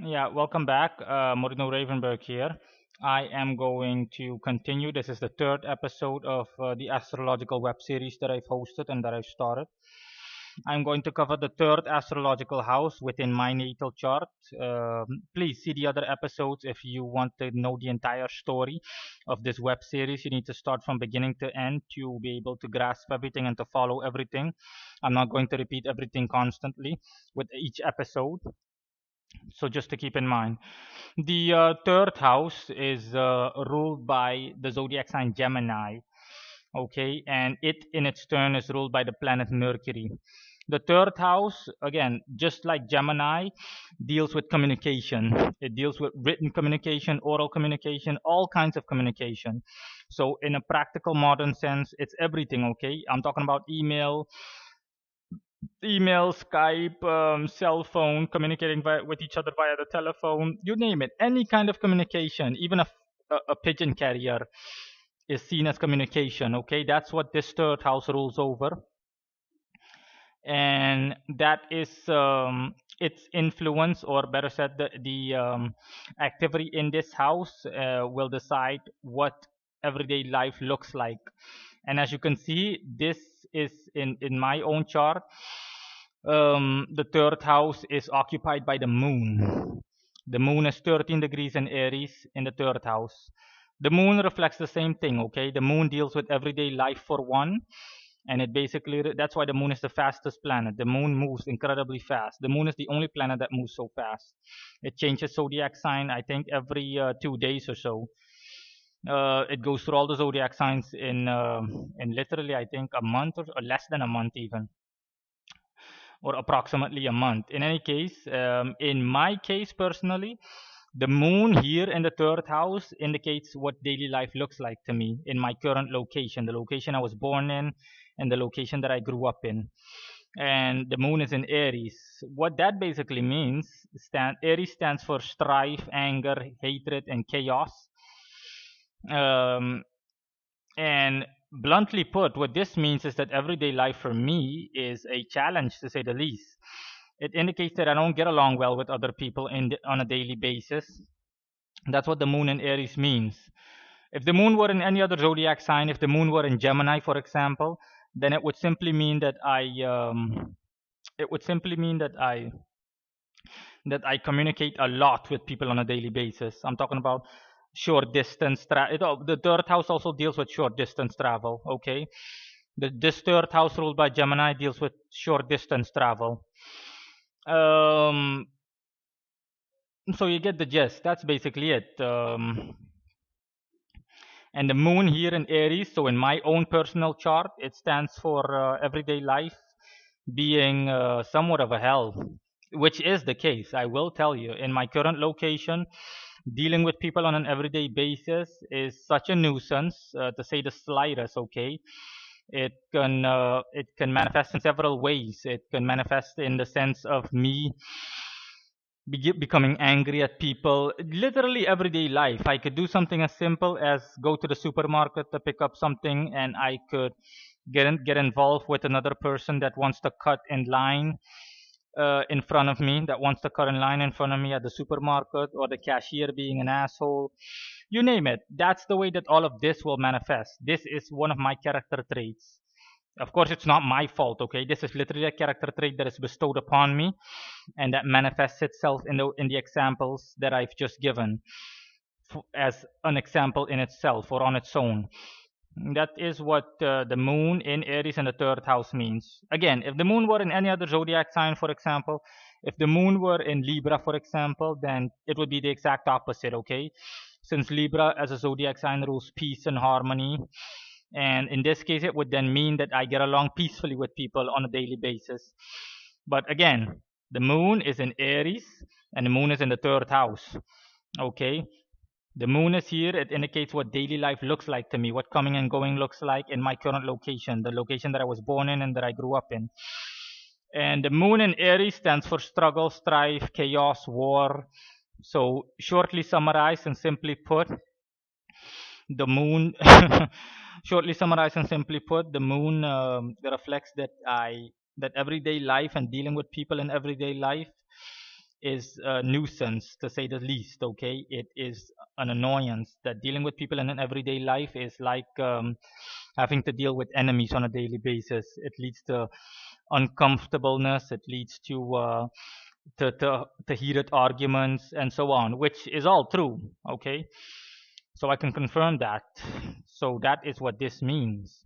Yeah, welcome back. Morino Ravenberg here. I am going to continue. This is the third episode of the astrological web series that I've hosted and that I've started. I'm going to cover the third astrological house within my natal chart. Please see the other episodes if you want to know the entire story of this web series. You need to start from beginning to end to be able to grasp everything and to follow everything. I'm not going to repeat everything constantly with each episode. So just to keep in mind. The third house is ruled by the zodiac sign Gemini, okay, and it in its turn is ruled by the planet Mercury. The third house, again, just like Gemini, deals with communication. It deals with written communication, oral communication, all kinds of communication. So, in a practical modern sense, it's everything, okay? I'm talking about email, Skype, cell phone, communicating with each other via the telephone, you name it. Any kind of communication, even a pigeon carrier is seen as communication. Okay, that's what this third house rules over, and that is its influence, or better said, the activity in this house will decide what everyday life looks like. And as you can see, this is in my own chart. The third house is occupied by the moon. The moon is 13 degrees in Aries in the third house. The moon reflects the same thing, okay? The moon deals with everyday life for one, and it basically, that's why the moon is the fastest planet. The moon moves incredibly fast. The moon is the only planet that moves so fast. It changes zodiac sign, I think, every 2 days or so. It goes through all the zodiac signs in literally, I think, a month or less than a month even, or approximately a month. In any case, in my case personally, the moon here in the third house indicates what daily life looks like to me in my current location, the location I was born in, and the location that I grew up in. And the moon is in Aries. What that basically means, Aries stands for strife, anger, hatred, and chaos. Um, and bluntly put, what this means is that everyday life for me is a challenge, to say the least. It indicates that I don't get along well with other people on a daily basis. That's what the moon in Aries means. If the moon were in any other zodiac sign, if the moon were in Gemini, for example, then it would simply mean that it would simply mean that I communicate a lot with people on a daily basis. I'm talking about short distance travel. The third house also deals with short distance travel. Okay, this third house ruled by Gemini deals with short distance travel. Um, so you get the gist. That's basically it. And the moon here in Aries, so in my own personal chart, it stands for everyday life being somewhat of a hell, which is the case. I will tell you, in my current location, dealing with people on an everyday basis is such a nuisance, to say the slightest. Okay, it can manifest in several ways. It can manifest in the sense of me becoming angry at people, literally everyday life. I could do something as simple as go to the supermarket to pick up something, and I could get involved with another person that wants to cut in line in front of me, that wants to cut in line in front of me at the supermarket, or the cashier being an asshole. You name it. That's the way that all of this will manifest. This is one of my character traits. Of course, it's not my fault, okay? This is literally a character trait that is bestowed upon me, and that manifests itself in the examples that I've just given as an example in itself or on its own. That is what the moon in Aries in the third house means. Again, if the moon were in any other zodiac sign, for example, if the moon were in Libra, for example, then it would be the exact opposite, okay? Since Libra as a zodiac sign rules peace and harmony, and in this case, it would then mean that I get along peacefully with people on a daily basis. But again, the moon is in Aries and the moon is in the third house. Okay. The moon is here. It indicates what daily life looks like to me, what coming and going looks like in my current location, the location that I was born in and that I grew up in. And the moon in Aries stands for struggle, strife, chaos, war. So, shortly summarized and simply put, the moon shortly summarized and simply put, the moon reflects that everyday life and dealing with people in everyday life is a nuisance to say the least. Okay, it is an annoyance that dealing with people in an everyday life is like having to deal with enemies on a daily basis. It leads to uncomfortableness. It leads to heated arguments and so on, which is all true. Okay, so I can confirm that. So that is what this means.